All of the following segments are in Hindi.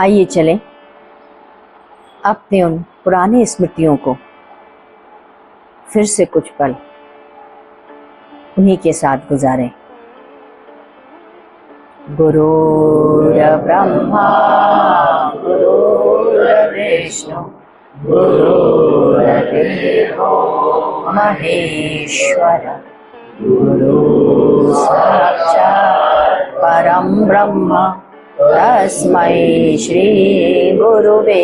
आइए चलें अपने उन पुरानी स्मृतियों को फिर से कुछ पल उन्हीं के साथ गुजारें। गुरुर्ब्रह्मा गुरुर्विष्णु गुरुर्देवो महेश्वर गुरु साक्षात् परम ब्रह्म तस्मै श्री गुरुवे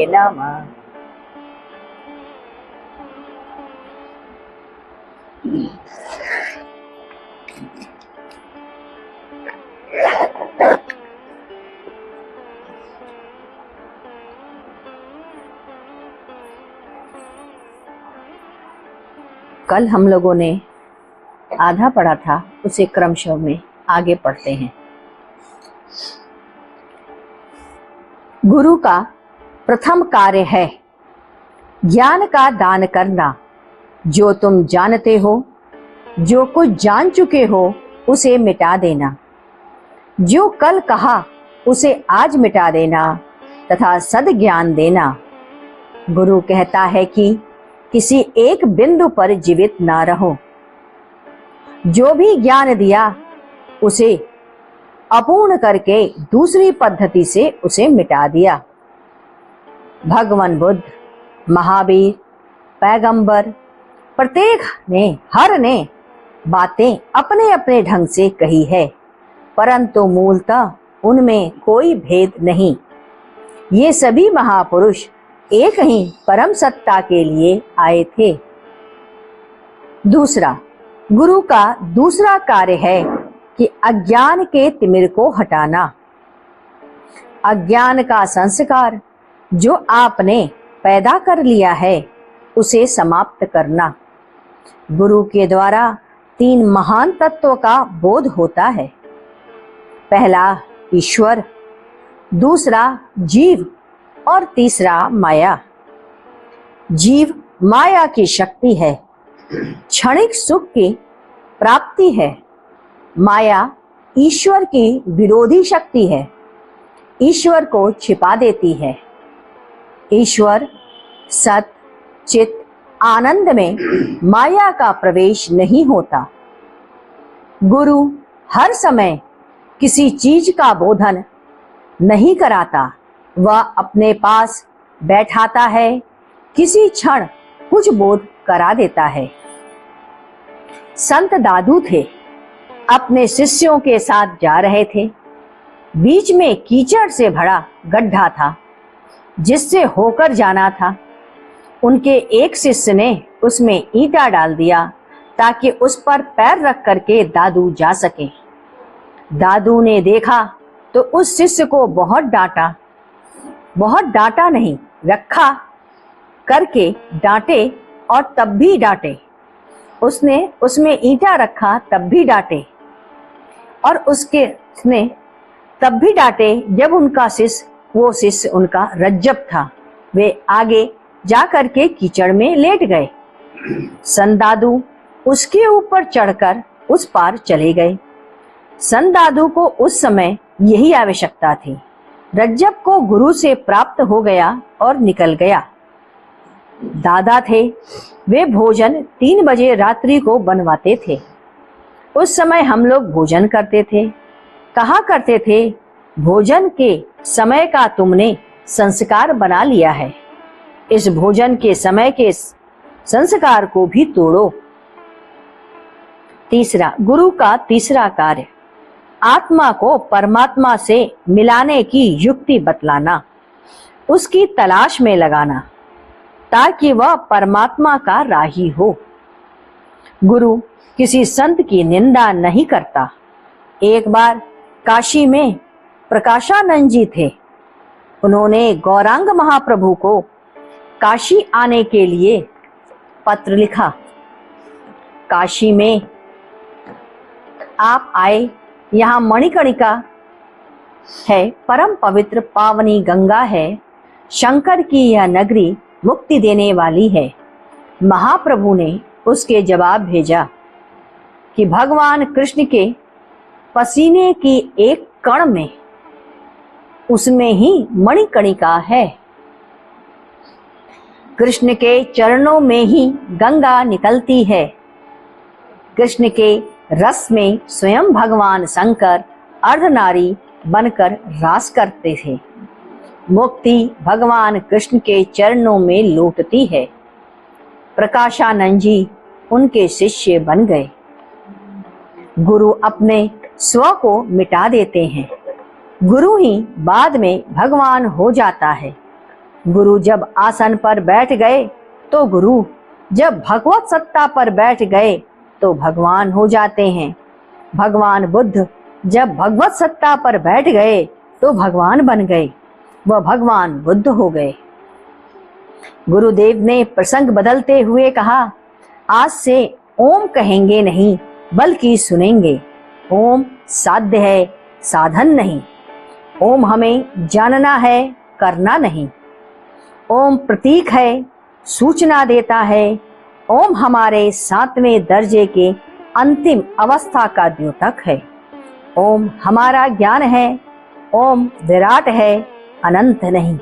नमः। कल हम लोगों ने आधा पढ़ा था, उसे क्रमशः में आगे पढ़ते हैं। गुरु का प्रथम कार्य है ज्ञान का दान करना। जो तुम जानते हो, जो कुछ जान चुके हो, उसे मिटा देना। जो कल कहा उसे आज मिटा देना तथा सद्ज्ञान देना। गुरु कहता है कि किसी एक बिंदु पर जीवित ना रहो। जो भी ज्ञान दिया उसे अपूर्ण करके दूसरी पद्धति से उसे मिटा दिया। भगवान बुद्ध, महावीर, पैगंबर, प्रत्येक ने, हर ने बातें अपने अपने ढंग से कही है, परंतु मूलतः उनमें कोई भेद नहीं। ये सभी महापुरुष एक ही परम सत्ता के लिए आए थे। दूसरा, गुरु का दूसरा कार्य है कि अज्ञान के तिमिर को हटाना। अज्ञान का संस्कार जो आपने पैदा कर लिया है उसे समाप्त करना। गुरु के द्वारा 3 महान तत्वों का बोध होता है। पहला ईश्वर, दूसरा जीव और तीसरा माया। जीव माया की शक्ति है, क्षणिक सुख की प्राप्ति है। माया ईश्वर की विरोधी शक्ति है, ईश्वर को छिपा देती है। ईश्वर सत चित आनंद में माया का प्रवेश नहीं होता। गुरु हर समय किसी चीज का बोधन नहीं कराता, वह अपने पास बैठाता है, किसी क्षण कुछ बोध करा देता है। संत दादू थे, अपने शिष्यों के साथ जा रहे थे। बीच में कीचड़ से भरा गड्ढा था जिससे होकर जाना था। उनके एक शिष्य ने उसमें ईंटा डाल दिया ताकि उस पर पैर रख करके दादू जा सके। दादू ने देखा तो उस शिष्य को बहुत डांटा नहीं, रखा करके डांटे और तब भी डांटे। उसने उसमें ईंटा रखा तब भी डांटे, और उसने तब भी डांटे जब उनका शिष्य, वो शिष्य उनका रज्जब था, वे आगे जा करके कीचड़ में लेट गए। संत दादू उसके ऊपर चढ़कर उस पार चले गए। संत दादू को उस समय यही आवश्यकता थी। रज्जब को गुरु से प्राप्त हो गया और निकल गया। दादा थे, वे भोजन 3 बजे रात्रि को बनवाते थे। उस समय हम लोग भोजन करते थे। कहा करते थे, भोजन के समय का तुमने संस्कार बना लिया है, इस भोजन के समय के संस्कार को भी तोड़ो। तीसरा, गुरु का तीसरा कार्य आत्मा को परमात्मा से मिलाने की युक्ति बतलाना, उसकी तलाश में लगाना ताकि वह परमात्मा का राही हो। गुरु किसी संत की निंदा नहीं करता। एक बार काशी में प्रकाशानंद जी थे। उन्होंने गौरांग महाप्रभु को काशी आने के लिए पत्र लिखा। काशी में आप आए, यहाँ मणिकर्णिका है, परम पवित्र पावनी गंगा है, शंकर की यह नगरी मुक्ति देने वाली है। महाप्रभु ने उसके जवाब भेजा कि भगवान कृष्ण के पसीने की एक कण में उसमें ही मणिकणिका है। कृष्ण के चरणों में ही गंगा निकलती है। कृष्ण के रस में स्वयं भगवान शंकर अर्धनारी बनकर रास करते थे। मुक्ति भगवान कृष्ण के चरणों में लौटती है। प्रकाशानंद जी उनके शिष्य बन गए। गुरु अपने स्व को मिटा देते हैं। गुरु ही बाद में भगवान हो जाता है। गुरु जब आसन पर बैठ गए तो गुरु, जब भगवत सत्ता पर बैठ गए तो भगवान हो जाते हैं। भगवान बुद्ध जब भगवत सत्ता पर बैठ गए तो भगवान बन गए, वह भगवान बुद्ध हो गए। गुरुदेव ने प्रसंग बदलते हुए कहा, आज से ओम कहेंगे नहीं बल्कि सुनेंगे। ओम साध्य है, साधन नहीं। ओम हमें जानना है, करना नहीं। ओम प्रतीक है, सूचना देता है। ओम हमारे 7वें दर्जे के अंतिम अवस्था का द्योतक है। ओम हमारा ज्ञान है। ओम विराट है, अनंत नहीं।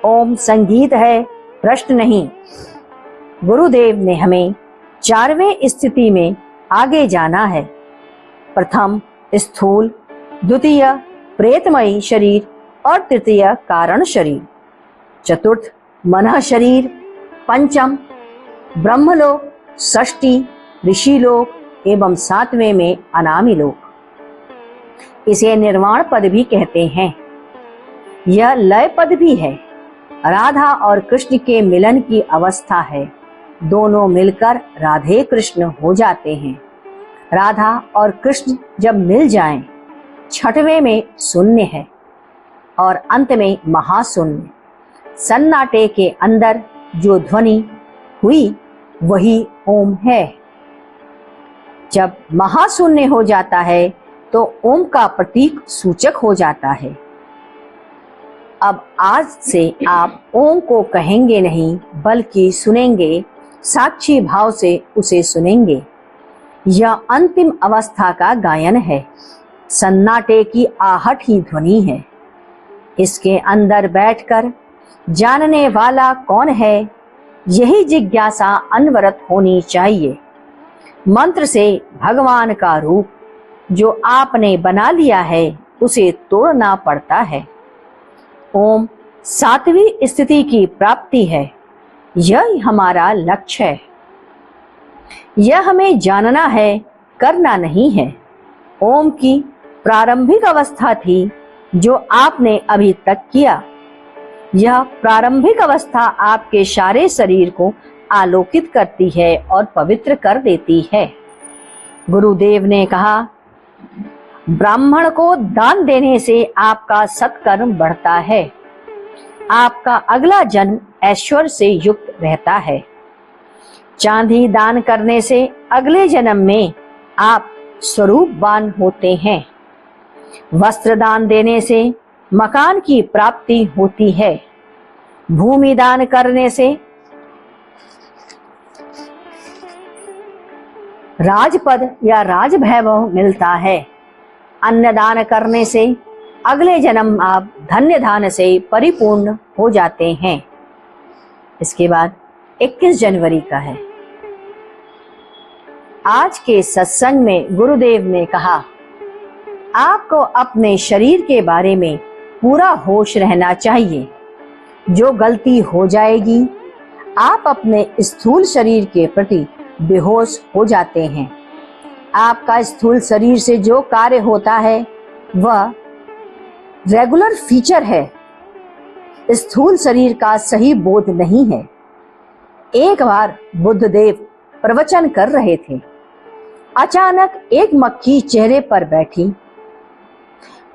ओम संगीत है, प्रश्न नहीं। गुरुदेव ने हमें 4वें स्थिति में आगे जाना है। प्रथम स्थूल, द्वितीय प्रेतमयी शरीर और तृतीय कारण शरीर, चतुर्थ मन शरीर, पंचम ब्रह्मलोक, षष्ठी ऋषि लोक एवं 7वें में अनामी लोक। इसे निर्वाण पद भी कहते हैं। यह लय पद भी है। राधा और कृष्ण के मिलन की अवस्था है। दोनों मिलकर राधे कृष्ण हो जाते हैं। राधा और कृष्ण जब मिल जाएं, 6वें में शून्य है और अंत में महाशून्य। सन्नाटे के अंदर जो ध्वनि हुई वही ओम है। जब महाशून्य हो जाता है तो ओम का प्रतीक सूचक हो जाता है। अब आज से आप ओम को कहेंगे नहीं बल्कि सुनेंगे, साक्षी भाव से उसे सुनेंगे। यह अंतिम अवस्था का गायन है। सन्नाटे की आहट ही ध्वनि है। इसके अंदर बैठकर जानने वाला कौन है, यही जिज्ञासा अनवरत होनी चाहिए। मंत्र से भगवान का रूप जो आपने बना लिया है उसे तोड़ना पड़ता है। ओम 7वीं स्थिति की प्राप्ति है। यही हमारा लक्ष्य है। यह हमें जानना है, करना नहीं है। ओम की प्रारंभिक अवस्था थी जो आपने अभी तक किया। यह प्रारंभिक अवस्था आपके सारे शरीर को आलोकित करती है और पवित्र कर देती है। गुरुदेव ने कहा, ब्राह्मण को दान देने से आपका सत्कर्म बढ़ता है। आपका अगला जन्म ऐश्वर्य से युक्त रहता है। चांदी दान करने से अगले जन्म में आप स्वरूपवान होते हैं। वस्त्र दान देने से मकान की प्राप्ति होती है। भूमि दान करने से राजपद या राजवैभव मिलता है। अन्न दान करने से अगले जन्म आप धन्य धान से परिपूर्ण हो जाते हैं। इसके बाद 21 जनवरी का है। आज के सत्संग में गुरुदेव ने कहा, आपको अपने शरीर के बारे में पूरा होश रहना चाहिए। जो गलती हो जाएगी, आप अपने स्थूल शरीर के प्रति बेहोश हो जाते हैं। आपका स्थूल शरीर से जो कार्य होता है वह रेगुलर फीचर है। स्थूल शरीर का सही बोध नहीं है। एक बार बुद्धदेव प्रवचन कर रहे थे। अचानक एक मक्खी चेहरे पर बैठी।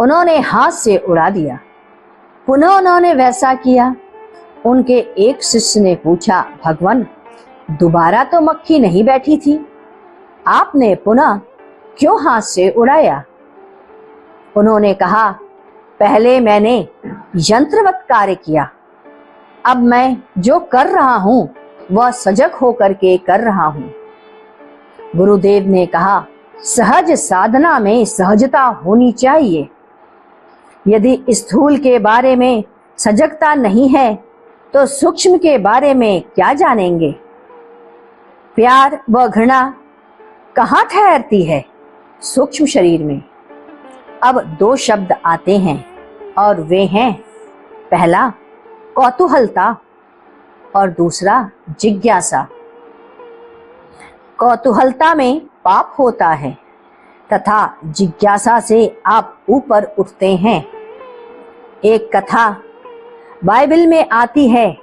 उन्होंने हाथ से उड़ा दिया। पुनः उन्होंने वैसा किया। उनके एक शिष्य ने पूछा, भगवान, दोबारा तो मक्खी नहीं बैठी थी, आपने पुनः क्यों हाथ से उड़ाया? उन्होंने कहा, पहले मैंने यंत्रवत कार्य किया, अब मैं जो कर रहा हूं वह सजग होकर के कर रहा हूं। गुरुदेव ने कहा, सहज साधना में सहजता होनी चाहिए। यदि स्थूल के बारे में सजगता नहीं है तो सूक्ष्म के बारे में क्या जानेंगे। प्यार व घृणा कहाँ ठहरती है? सूक्ष्म शरीर में। अब दो शब्द आते हैं और वे हैं, पहला कौतूहलता और दूसरा जिज्ञासा। कौतूहलता में पाप होता है तथा जिज्ञासा से आप ऊपर उठते हैं। एक कथा बाइबल में आती है,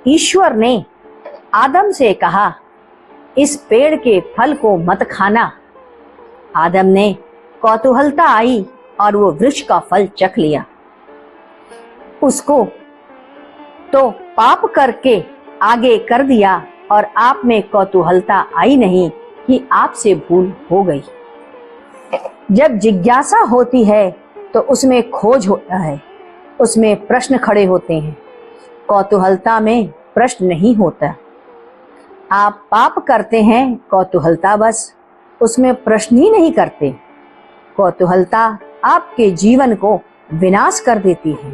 ईश्वर ने आदम से कहा, इस पेड़ के फल को मत खाना। आदम ने कौतूहलता आई और वो वृक्ष का फल चख लिया। उसको तो पाप करके आगे कर दिया और आप में कौतूहलता आई नहीं कि आपसे भूल हो गई। जब जिज्ञासा होती है तो उसमें खोज होता है, उसमें प्रश्न खड़े होते हैं। कौतूहलता में प्रश्न नहीं होता। आप पाप करते हैं, कौतूहलता बस, उसमें प्रश्न ही नहीं करते। कौतूहलता आपके जीवन को विनाश कर देती है।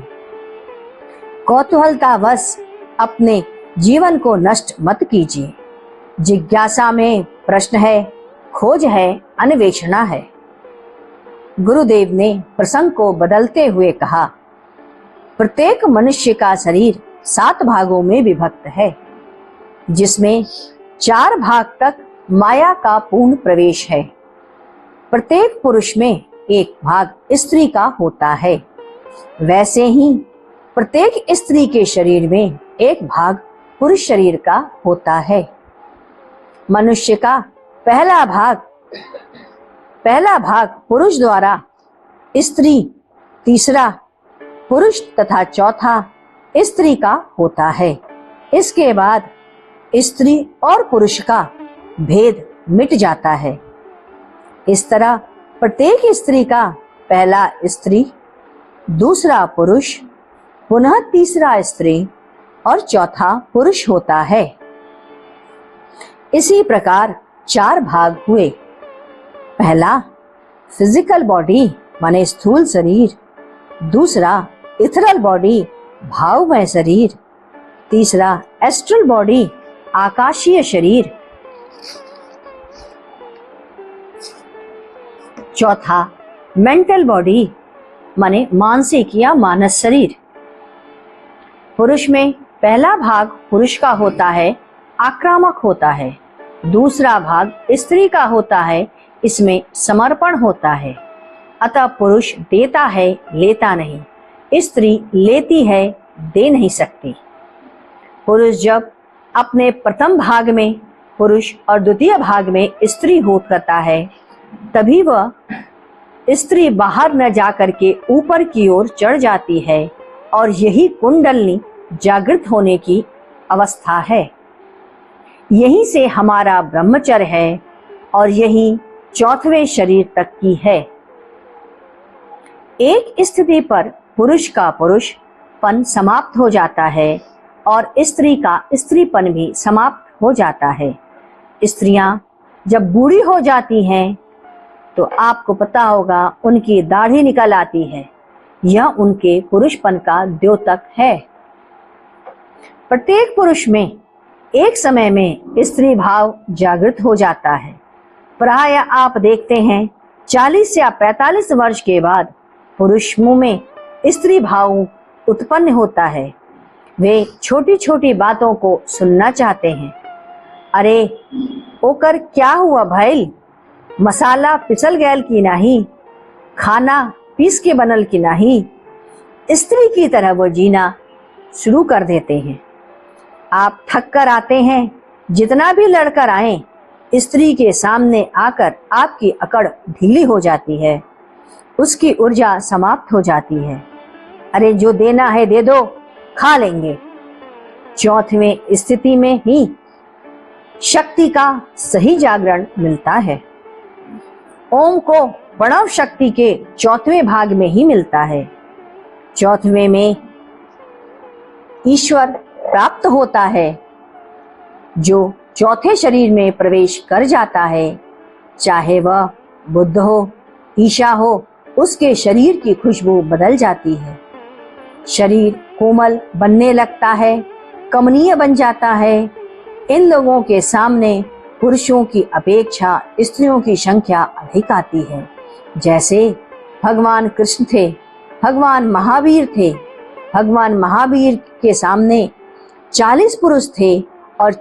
कौतूहलता बस अपने जीवन को नष्ट मत कीजिए। जिज्ञासा में प्रश्न है, खोज है, अन्वेषणा है। गुरुदेव ने प्रसंग को बदलते हुए कहा, प्रत्येक मनुष्य का शरीर 7 भागों में विभक्त है, जिसमें 4 भाग तक माया का पूर्ण प्रवेश है। प्रत्येक पुरुष में एक भाग स्त्री का होता है। वैसे ही प्रत्येक स्त्री के शरीर में एक भाग पुरुष शरीर का होता है। मनुष्य का पहला भाग पुरुष द्वारा स्त्री, तीसरा पुरुष तथा चौथा स्त्री का होता है। इसके बाद स्त्री और पुरुष का भेद मिट जाता है। इस तरह प्रत्येक स्त्री का पहला स्त्री, दूसरा पुरुष, पुनः तीसरा स्त्री और चौथा पुरुष होता है। इसी प्रकार 4 भाग हुए। पहला फिजिकल बॉडी माने स्थूल शरीर, दूसरा इथरल बॉडी भावमय शरीर, तीसरा एस्ट्रल बॉडी आकाशीय शरीर, चौथा मेंटल बॉडी माने मानसिक या मानस शरीर। पुरुष में पहला भाग पुरुष का होता है, आक्रामक होता है। दूसरा भाग स्त्री का होता है, इसमें समर्पण होता है। अतः पुरुष देता है, लेता नहीं। स्त्री लेती है, दे नहीं सकती। पुरुष जब अपने प्रथम भाग में पुरुष और द्वितीय भाग में स्त्री हो करता है, तभी वह स्त्री बाहर न जाकर के ऊपर की ओर चढ़ जाती है और यही कुंडलनी जागृत होने की अवस्था है। यहीं से हमारा ब्रह्मचर्य है और यही 4वें शरीर तक की है। एक स्थिति पर पुरुष का पुरुषपन समाप्त हो जाता है और स्त्री का स्त्रीपन भी समाप्त हो जाता है। स्त्रियां जब बूढ़ी हो जाती हैं तो आपको पता होगा उनकी दाढ़ी निकल आती है। यह उनके पुरुषपन का द्योतक है। प्रत्येक पुरुष में एक समय में स्त्री भाव जागृत हो जाता है। प्राय आप देखते हैं 40 या 45 वर्ष के बाद पुरुष मुंह में स्त्री भाव उत्पन्न होता है। वे छोटी छोटी बातों को सुनना चाहते हैं। अरे ओकर क्या हुआ भाई, मसाला पिसल गैल की नहीं, खाना पीस के बनल की नहीं। स्त्री की तरह वो जीना शुरू कर देते हैं। आप थक कर आते हैं, जितना भी लड़कर आए, स्त्री के सामने आकर आपकी अकड़ ढीली हो जाती है, उसकी ऊर्जा समाप्त हो जाती है। अरे जो देना है दे दो, खा लेंगे। 4वें स्थिति में ही शक्ति का सही जागरण मिलता है। ओम को प्रणव शक्ति के 4वें भाग में ही मिलता है। 4वें में ईश्वर प्राप्त होता है। जो 4थे शरीर में प्रवेश कर जाता है, चाहे वह बुद्ध हो, ईशा हो उसके शरीर की खुशबू बदल जाती है। शरीर कोमल बनने लगता है, कमनीय बन जाता है। इन लोगों के सामने पुरुषों की अपेक्षा स्त्रियों की संख्या अधिक आती है। जैसे भगवान कृष्ण थे, भगवान महावीर थे। भगवान महावीर के सामने 40 पुरुष थे और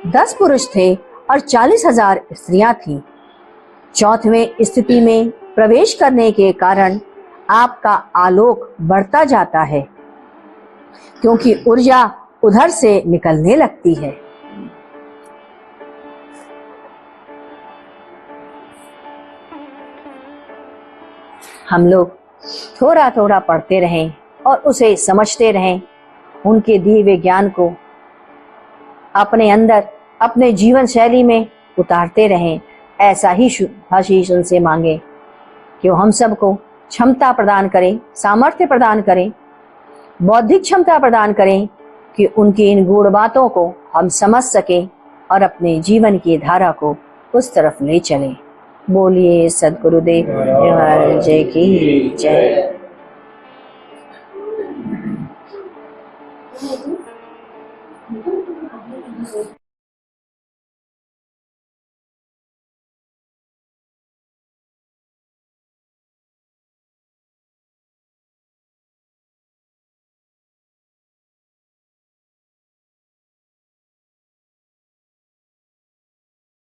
10 पुरुष थे और 40,000 स्त्रियां थीं। चौथवें स्थिति में प्रवेश करने के कारण आपका आलोक बढ़ता जाता है, क्योंकि ऊर्जा उधर से निकलने लगती है। हम लोग थोड़ा थोड़ा पढ़ते रहें और उसे समझते रहें, उनके दिए हुए ज्ञान को अपने अंदर, अपने जीवन शैली में उतारते रहें। ऐसा ही आशीष उनसे मांगे कि वो हम सबको क्षमता प्रदान करें, सामर्थ्य प्रदान करें, बौद्धिक क्षमता प्रदान करें कि उनकी इन गूढ़ बातों को हम समझ सकें और अपने जीवन की धारा को उस तरफ ले चलें। बोलिए सद्गुरुदेव महाराज की जय।